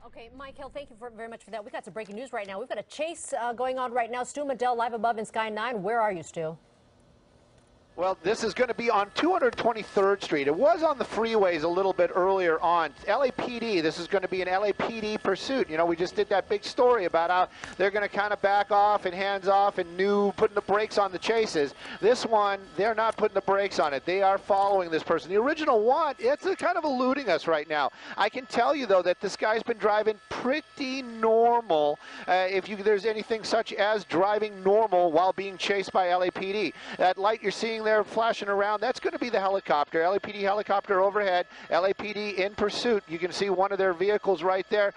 Okay, Michael, thank you very much for that. We've got some breaking news right now. We've got a chase going on right now. Stu Medell live above in Sky 9. Where are you, Stu? Well, this is going to be on 223rd Street. It was on the freeways a little bit earlier on. LAPD, this is going to be an LAPD pursuit. You know, we just did that big story about how they're going to kind of back off and hands off and putting the brakes on the chases. This one, they're not putting the brakes on it. They are following this person. The original one, it's kind of eluding us right now. I can tell you, though, that this guy's been driving pretty normal, if there's anything such as driving normal while being chased by LAPD. That light you're seeing there flashing around, that's going to be the helicopter. LAPD helicopter overhead, LAPD in pursuit. You can see one of their vehicles right there.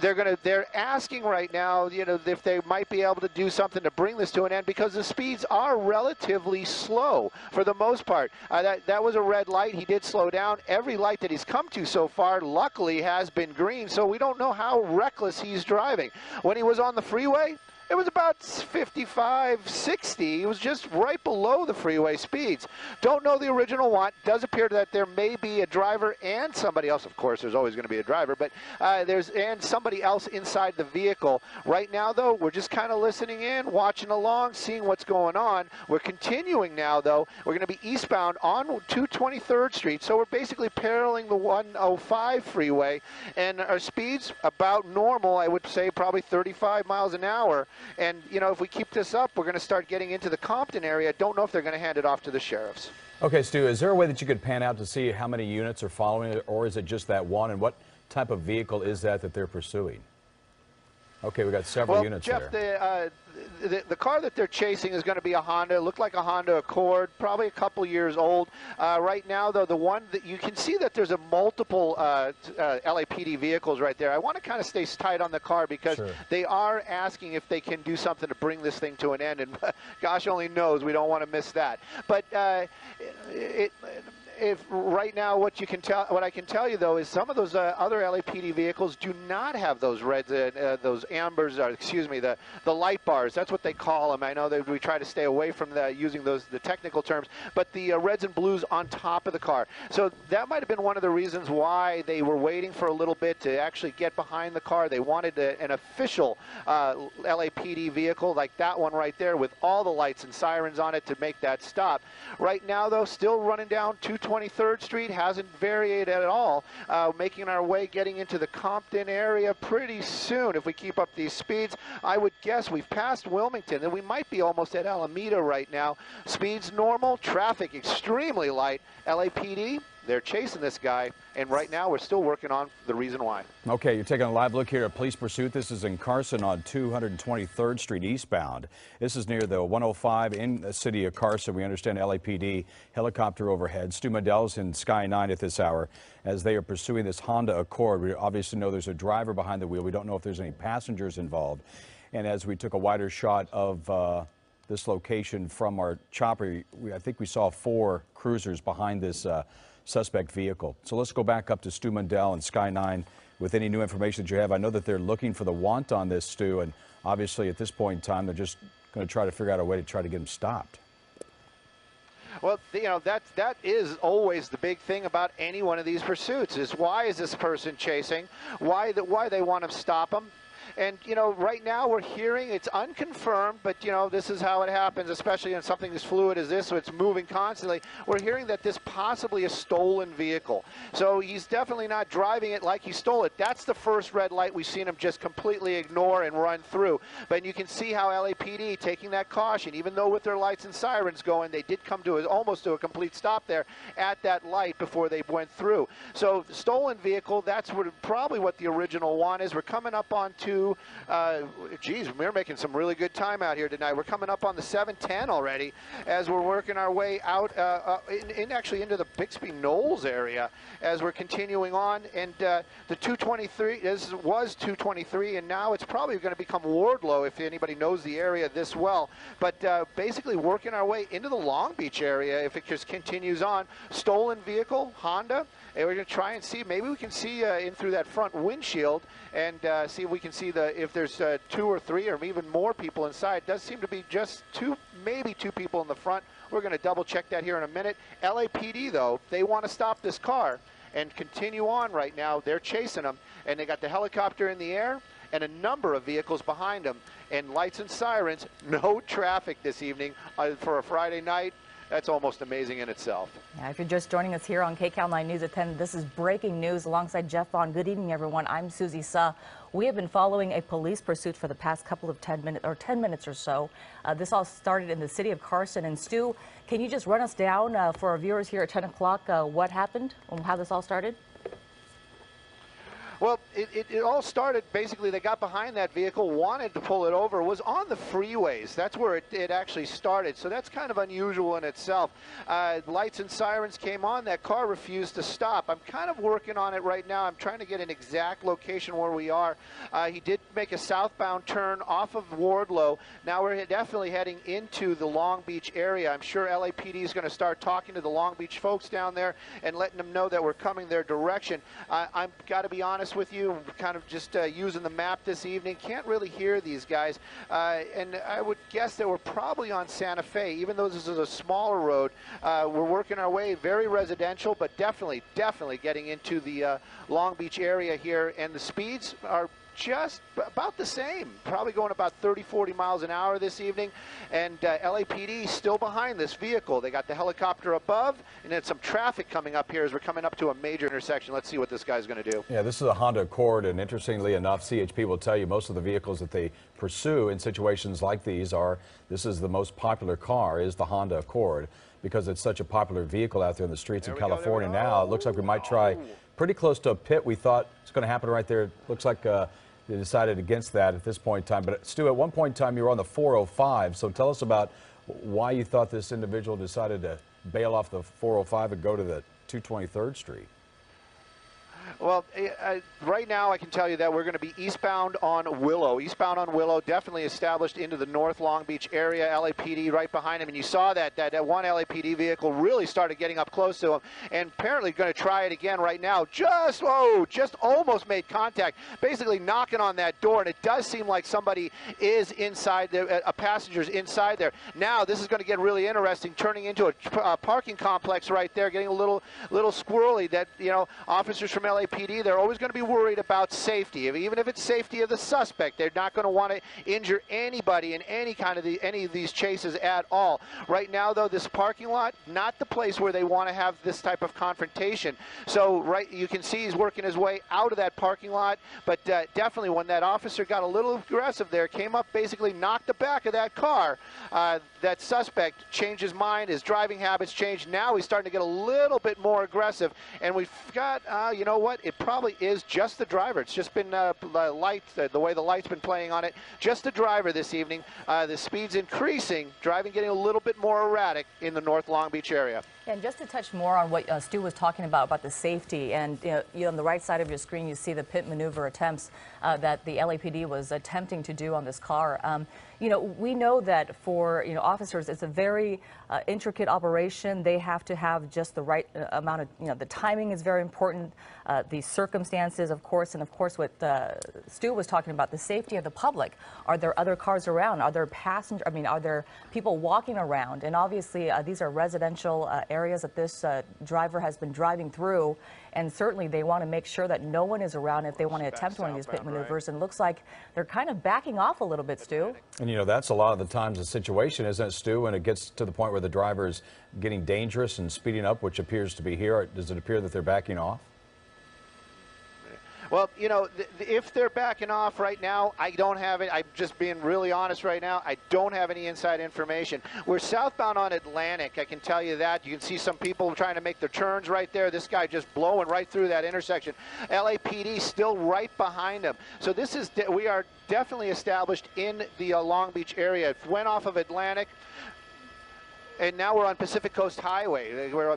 They're asking right now, you know, if they might be able to do something to bring this to an end, because the speeds are relatively slow for the most part. That was a red light. He did slow down. Every light that he's come to so far, luckily, has been green, so we don't know how reckless he's driving. When he was on the freeway, it was about 55, 60. It was just right below the freeway speeds. Don't know the original one. Does appear that there may be a driver and somebody else. Of course, there's always going to be a driver, but and somebody else inside the vehicle. Right now, though, we're just kind of listening in, watching along, seeing what's going on. We're continuing now, though. We're going to be eastbound on 223rd Street, so we're basically paralleling the 105 freeway, and our speeds about normal. I would say probably 35 miles an hour. And, you know, if we keep this up, we're going to start getting into the Compton area. Don't know if they're going to hand it off to the sheriffs. Okay, Stu, is there a way that you could pan out to see how many units are following it, or is it just that one? And what type of vehicle is that they're pursuing? Okay, we got several units Jeff, there. The car that they're chasing is going to be a Honda. It looked like a Honda Accord, probably a couple years old. Right now, though, the one that you can see that there's a multiple LAPD vehicles right there. I want to kind of stay tight on the car because they are asking if they can do something to bring this thing to an end, and gosh only knows we don't want to miss that. But if right now what I can tell you though is some of those other LAPD vehicles do not have those reds, those ambers, or excuse me, the light bars. That's what they call them. I know that we try to stay away from using the technical terms, but the reds and blues on top of the car. So that might have been one of the reasons why they were waiting for a little bit to actually get behind the car. They wanted an official LAPD vehicle like that one right there with all the lights and sirens on it to make that stop. Right now though, still running down 223rd Street, hasn't varied at all, making our way getting into the Compton area pretty soon. If we keep up these speeds, I would guess we've passed Wilmington, and we might be almost at Alameda right now. Speeds normal, traffic extremely light. LAPD, they're chasing this guy, and right now we're still working on the reason why. Okay, you're taking a live look here at police pursuit. This is in Carson on 223rd Street eastbound. This is near the 105 in the city of Carson. We understand LAPD helicopter overhead. Stu Medell's in Sky 9 at this hour as they are pursuing this Honda Accord. We obviously know there's a driver behind the wheel. We don't know if there's any passengers involved. And as we took a wider shot of this location from our chopper, I think we saw 4 cruisers behind this suspect vehicle. So let's go back up to Stu Medell and Sky 9 with any new information that you have. I know that they're looking for the want on this, Stu, and obviously at this point in time they're just going to try to figure out a way to try to get him stopped. Well, you know, that is always the big thing about any one of these pursuits is why is this person chasing, why they want to stop him. And, you know, right now we're hearing, it's unconfirmed, but, you know, this is how it happens, especially in something as fluid as this, so it's moving constantly. We're hearing that this possibly a stolen vehicle. So he's definitely not driving it like he stole it. That's the first red light we've seen him just completely ignore and run through. But you can see how LAPD taking that caution, even though with their lights and sirens going, they did come to almost to a complete stop there at that light before they went through. So stolen vehicle, that's probably what the original one is. We're coming up on geez, we're making some really good time out here tonight. We're coming up on the 710 already as we're working our way out actually into the Bixby Knolls area as we're continuing on. And the 223, this was 223, and now it's probably going to become Wardlow if anybody knows the area this well. But basically working our way into the Long Beach area if it just continues on. Stolen vehicle, Honda. And we're going to try and see, maybe we can see in through that front windshield and see if we can see if there's 2 or 3 or even more people inside. It does seem to be just 2, maybe 2 people in the front. We're going to double check that here in a minute. LAPD, though, they want to stop this car. and continue on right now. They're chasing them, and they got the helicopter in the air and a number of vehicles behind them, and lights and sirens. No traffic this evening for a Friday night. That's almost amazing in itself. Yeah, if you're just joining us here on KCAL 9 News at 10, this is breaking news alongside Jeff Vaughn. Good evening, everyone. I'm Susie Suh. We have been following a police pursuit for the past couple of 10 minutes or so. This all started in the city of Carson. And Stu, can you just run us down for our viewers here at 10 o'clock what happened and how this all started? Well, it all started, basically, they got behind that vehicle, wanted to pull it over, was on the freeways. That's where it actually started, so that's kind of unusual in itself. Lights and sirens came on, that car refused to stop. I'm kind of working on it right now. I'm trying to get an exact location where we are. He did make a southbound turn off of Wardlow. Now we're definitely heading into the Long Beach area. I'm sure LAPD is going to start talking to the Long Beach folks down there and letting them know that we're coming their direction. I've got to be honest with you, kind of just using the map this evening, can't really hear these guys, and I would guess that we're probably on Santa Fe, even though this is a smaller road. We're working our way, very residential, but definitely getting into the Long Beach area here, and the speeds are just about the same, probably going about 30-40 miles an hour this evening, and LAPD still behind this vehicle. They got the helicopter above, and then some traffic coming up here as we're coming up to a major intersection. Let's see what this guy's going to do. Yeah, this is a Honda Accord, and interestingly enough, CHP will tell you most of the vehicles that they pursue in situations like these this is the most popular car, is the Honda Accord, because it's such a popular vehicle out there in the streets in California now. It looks like we might try pretty close to a pit. We thought it's going to happen right there. It looks like they decided against that at this point in time. But Stu, at one point in time, you were on the 405. So tell us about why you thought this individual decided to bail off the 405 and go to the 223rd Street. Well, right now I can tell you that we're going to be eastbound on Willow. Eastbound on Willow, definitely established into the North Long Beach area. LAPD right behind him, and you saw that one LAPD vehicle really started getting up close to him, and apparently going to try it again right now. Just almost made contact, basically knocking on that door, and it does seem like somebody is inside there, a passenger's inside there. Now this is going to get really interesting, turning into a parking complex right there, getting a little squirrely. That, you know, officers from LAPD, they're always going to be worried about safety. Even if it's safety of the suspect, they're not going to want to injure anybody in any of these chases at all. Right now, though, this parking lot, not the place where they want to have this type of confrontation. So, you can see he's working his way out of that parking lot, but definitely when that officer got a little aggressive there, came up, basically knocked the back of that car, that suspect changed his mind, his driving habits changed. Now he's starting to get a little bit more aggressive, and we've got, you know what, it probably is just the driver. It's just been the way the light's been playing on it. Just the driver this evening. The speed's increasing, driving getting a little bit more erratic in the North Long Beach area. And just to touch more on what Stu was talking about the safety, and you on the right side of your screen, you see the pit maneuver attempts that the LAPD was attempting to do on this car. We know that for officers, it's a very intricate operation. They have to have just the right amount of, the timing is very important, the circumstances, of course, and of course what Stu was talking about, the safety of the public. Are there other cars around? Are there passengers? I mean, are there people walking around? And obviously, these are residential areas that this driver has been driving through, and certainly they want to make sure that no one is around if they want to attempt one of these pit maneuvers. And it looks like they're kind of backing off a little bit, Stu. And that's a lot of the times the situation, isn't it, Stu, when it gets to the point where the driver is getting dangerous and speeding up, which appears to be here. Does it appear that they're backing off? Well, if they're backing off right now, I don't have it. I'm just being really honest right now. I don't have any inside information. We're southbound on Atlantic, I can tell you that. You can see some people trying to make their turns right there. This guy just blowing right through that intersection. LAPD still right behind him. So we are definitely established in the Long Beach area. It went off of Atlantic, and now we're on Pacific Coast Highway. We're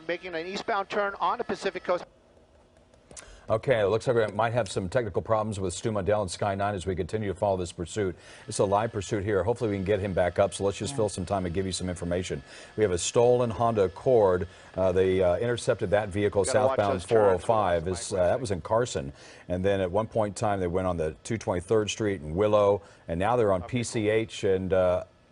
making an eastbound turn onto Pacific Coast. Okay, it looks like we might have some technical problems with Stu Mundell and Sky 9 as we continue to follow this pursuit. It's a live pursuit here. Hopefully we can get him back up, so let's just fill some time and give you some information. We have a stolen Honda Accord. They intercepted that vehicle southbound 405. That was in Carson. And then at one point in time, they went on the 223rd Street in Willow, and now they're on PCH, and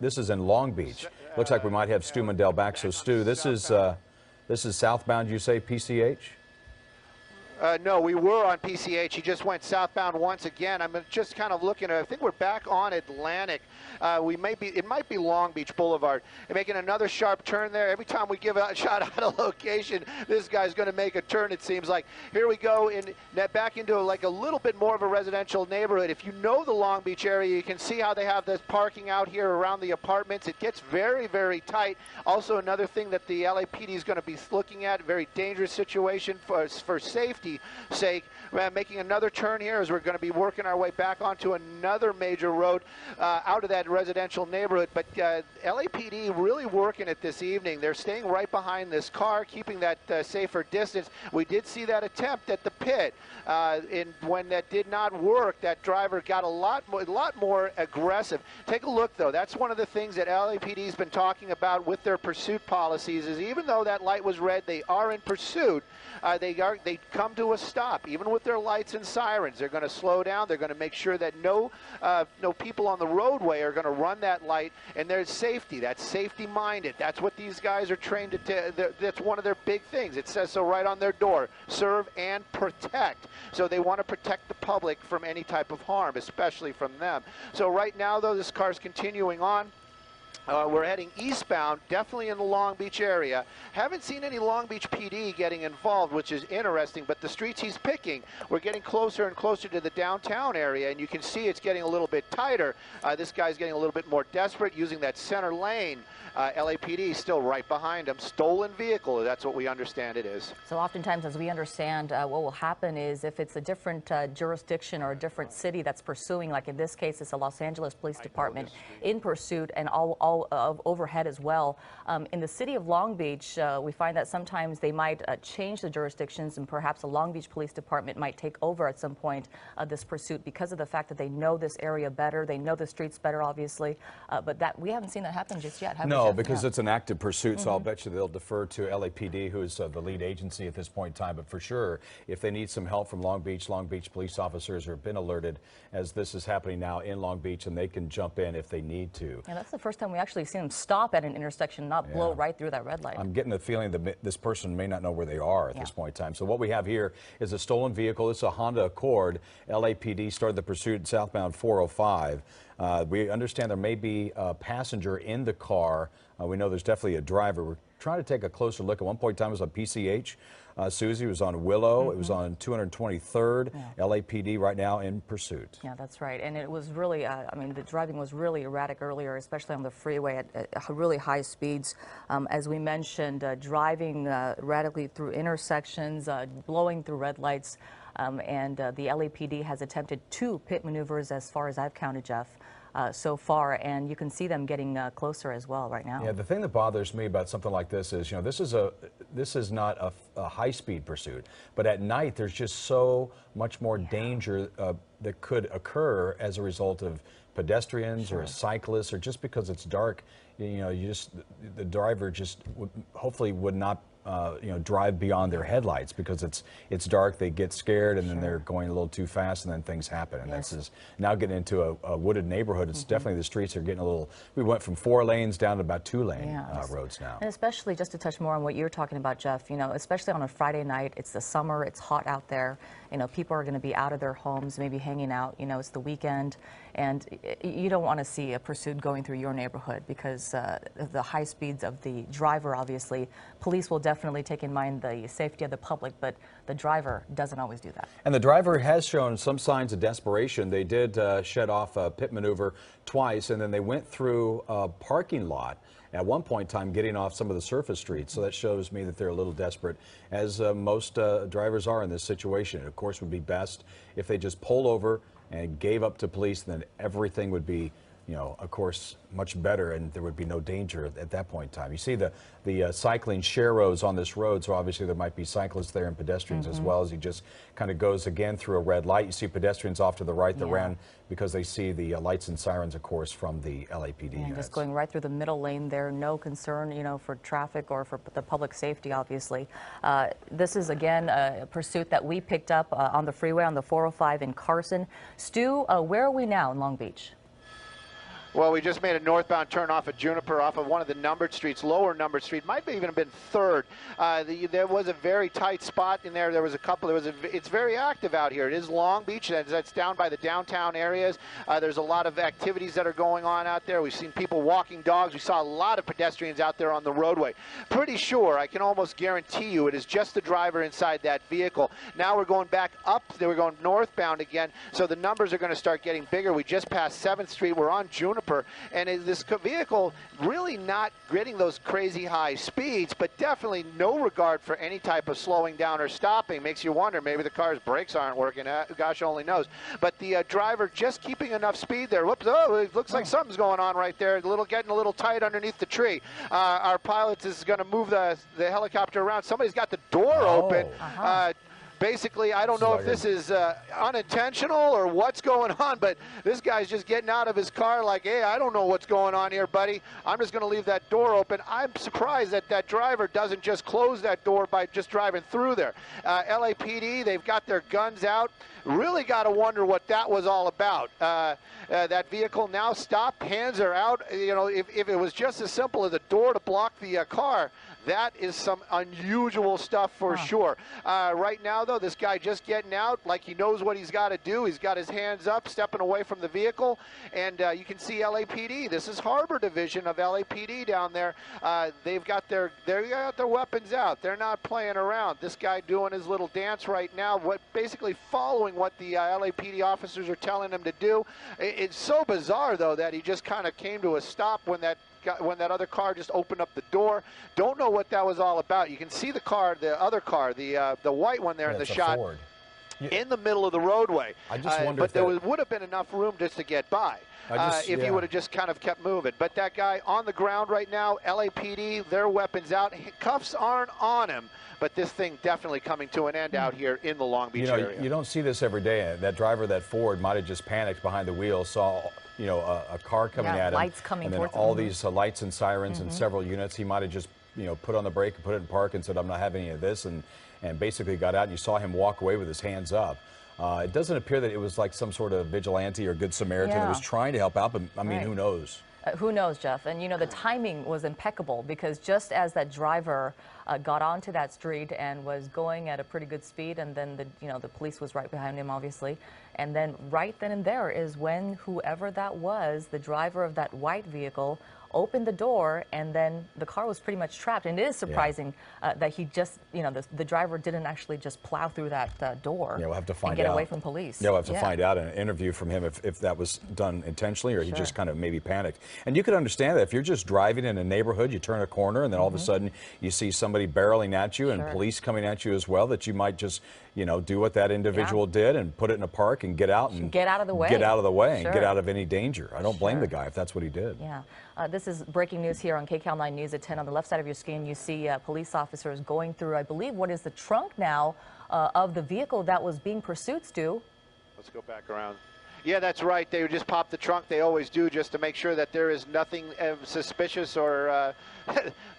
this is in Long Beach. Looks like we might have Stu Mundell back. So, Stu, this is southbound, you say, PCH? No, we were on PCH. He just went southbound once again. I'm just kind of looking at, I think we're back on Atlantic. It might be Long Beach Boulevard. And making another sharp turn there. Every time we give a shot out of location, this guy's going to make a turn, it seems like. Here we go back into like a little bit more of a residential neighborhood. If you know the Long Beach area, you can see how they have this parking out here around the apartments. It gets very, very tight. Also, another thing that the LAPD is going to be looking at, very dangerous situation for safety sake. Making another turn here as we're going to be working our way back onto another major road out of that residential neighborhood. But LAPD really working it this evening. They're staying right behind this car, keeping that safer distance. We did see that attempt at the pit, and when that did not work, that driver got a lot more aggressive. Take a look, though. That's one of the things that LAPD has been talking about with their pursuit policies. Is even though that light was red, they are in pursuit. They come to a stop, even with their lights and sirens. They're going to slow down. They're going to make sure that no people on the roadway are going to run that light, and there's safety. That's safety-minded. That's what these guys are trained to. That's one of their big things. It says so right on their door: serve and protect. So they want to protect the public from any type of harm, especially from them. So right now, though, this car's continuing on. We're heading eastbound, definitely in the Long Beach area. Haven't seen any Long Beach PD getting involved, which is interesting, but the streets he's picking, we're getting closer and closer to the downtown area, and you can see it's getting a little bit tighter. This guy's getting a little bit more desperate, using that center lane. LAPD still right behind him. Stolen vehicle, that's what we understand it is. So oftentimes, as we understand, what will happen is if it's a different jurisdiction or a different city that's pursuing, like in this case, it's the Los Angeles Police Department in pursuit and all of overhead as well. In the city of Long Beach, we find that sometimes they might change the jurisdictions, and perhaps the Long Beach Police Department might take over at some point this pursuit because of the fact that they know this area better, they know the streets better, obviously. But that we haven't seen that happen just yet, have we? No, because it's an active pursuit, so I'll bet you they'll defer to LAPD, who is the lead agency at this point in time. But for sure, if they need some help from Long Beach police officers have been alerted as this is happening now in Long Beach, and they can jump in if they need to. Yeah, that's the first time we actually see them stop at an intersection, not blow right through that red light. I'm getting the feeling that this person may not know where they are at this point in time. So what we have here is a stolen vehicle. It's a Honda Accord. LAPD started the pursuit southbound 405. We understand there may be a passenger in the car. We know there's definitely a driver. We're trying to take a closer look. At one point in time, it was on PCH. Susie was on Willow. It was on 223rd. LAPD right now in pursuit. Yeah, that's right. And it was really, I mean, the driving was really erratic earlier, especially on the freeway at really high speeds. As we mentioned, driving erratically through intersections, blowing through red lights. And the LAPD has attempted 2 pit maneuvers as far as I've counted, Jeff. So far, and you can see them getting closer as well right now. Yeah, the thing that bothers me about something like this is, you know, this is not a high-speed pursuit, but at night there's just so much more danger that could occur as a result of pedestrians or cyclists, or just because it's dark. You know, the driver just hopefully would not you know, drive beyond their headlights because it's dark. They get scared, and then they're going a little too fast, and then things happen. And this is now getting into a wooded neighborhood. It's definitely, the streets are getting a little. We went from 4 lanes down to about 2 lane roads now. And especially, just to touch more on what you're talking about, Jeff. You know, especially on a Friday night. It's the summer. It's hot out there. You know, people are going to be out of their homes, maybe hanging out. You know, it's the weekend, and you don't want to see a pursuit going through your neighborhood because of the high speeds of the driver. Obviously, police will definitely take in mind the safety of the public, but the driver doesn't always do that. And the driver has shown some signs of desperation. They did shed off a pit maneuver twice, and then they went through a parking lot at one point in time, getting off some of the surface streets. So that shows me that they're a little desperate, as most drivers are in this situation. It, of course, would be best if they just pulled over and gave up to police, then everything would be, you know, of course, much better, and there would be no danger at that point in time. You see the cycling share roads on this road, so obviously there might be cyclists there and pedestrians as well, as he just kind of goes again through a red light. You see pedestrians off to the right that ran because they see the lights and sirens, of course, from the LAPD units. Just going right through the middle lane there, no concern, you know, for traffic or for the public safety, obviously. This is, again, a pursuit that we picked up on the freeway on the 405 in Carson. Stu, where are we now in Long Beach? Well, we just made a northbound turn off at Juniper, off of one of the numbered streets, lower numbered street. Might have even been 3rd. There was a very tight spot in there. There was a couple. It's very active out here. It is Long Beach. That's down by the downtown areas. There's a lot of activities that are going on out there. We've seen people walking dogs. We saw a lot of pedestrians out there on the roadway. Pretty sure, I can almost guarantee you, it is just the driver inside that vehicle. Now we're going back up. We're going northbound again. So the numbers are going to start getting bigger. We just passed 7th Street. We're on Juniper. And this vehicle really not getting those crazy high speeds, but definitely no regard for any type of slowing down or stopping. Makes you wonder, maybe the car's brakes aren't working. Gosh only knows. But the driver just keeping enough speed there. Whoops, oh, it looks like something's going on right there. Getting a little tight underneath the tree. Our pilot is going to move the helicopter around. Somebody's got the door open. Basically, I don't know if this is unintentional or what's going on, but this guy's just getting out of his car like, hey, I don't know what's going on here, buddy. I'm just going to leave that door open. I'm surprised that that driver doesn't just close that door by just driving through there. LAPD, they've got their guns out. Really got to wonder what that was all about. That vehicle now stopped, hands are out. You know, if it was just as simple as a door to block the car, that is some unusual stuff for sure. Right now, though, this guy just getting out like he knows what he's got to do. He's got his hands up, stepping away from the vehicle, and you can see LAPD. This is Harbor Division of LAPD down there. They've got their weapons out. They're not playing around. This guy doing his little dance right now, basically following what the LAPD officers are telling him to do. It's so bizarre, though, that he just kind of came to a stop when that other car just opened up the door. Don't know what that was all about. You can see the car, the other car, the white one there in the shot, Ford. In the middle of the roadway. I just wonder but there would have been enough room just to get by if he would have just kind of kept moving. But that guy on the ground right now, LAPD, their weapons out. Cuffs aren't on him, but this thing definitely coming to an end out here in the Long Beach area. You don't see this every day. That driver, that Ford, might have just panicked behind the wheel, saw a car coming at him, lights coming and then towards all these lights and sirens and several units. He might have just put on the brake and put it in park and said, I'm not having any of this, and basically got out, and you saw him walk away with his hands up. It doesn't appear that it was like some sort of vigilante or good Samaritan that was trying to help out, but I mean, who knows? Who knows, Jeff? And the timing was impeccable, because just as that driver got onto that street and was going at a pretty good speed, and then the police was right behind him, obviously, and then right then and there is when whoever that was, the driver of that white vehicle, opened the door, and then the car was pretty much trapped. And it is surprising that he just, the driver didn't actually just plow through that door. Yeah, we'll have to find and get away from police. Yeah, we'll have to find out in an interview from him if that was done intentionally or he just kind of maybe panicked. And you can understand that if you're just driving in a neighborhood, you turn a corner, and then all of a sudden you see somebody barreling at you and police coming at you as well, that you might just, do what that individual did and put it in a park and get out and get out of the way. Get out of the way and get out of any danger. I don't blame the guy if that's what he did. Yeah. This is breaking news here on KCAL 9 News at 10. On the left side of your screen, you see police officers going through, I believe, what is the trunk now of the vehicle that was being pursued, Stu. Let's go back around. Yeah, that's right. They would just pop the trunk. They always do, just to make sure that there is nothing suspicious or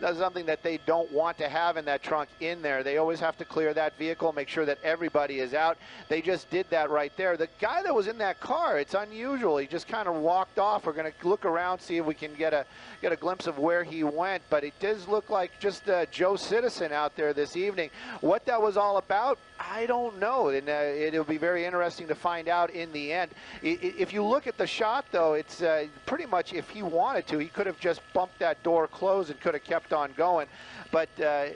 something that they don't want to have in that trunk in there. They always have to clear that vehicle, make sure that everybody is out. They just did that right there. The guy that was in that car, it's unusual. He just kind of walked off. We're going to look around, see if we can get a glimpse of where he went. But it does look like just Joe Citizen out there this evening. What that was all about, I don't know, and it'll be very interesting to find out in the end. If you look at the shot, though, it's pretty much, if he wanted to, he could have just bumped that door closed and could have kept on going. But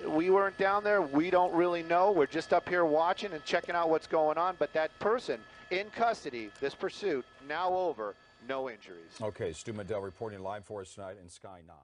we weren't down there. We don't really know. We're just up here watching and checking out what's going on. But that person in custody, this pursuit, now over, no injuries. Okay, Stu Medell reporting live for us tonight in Sky 9.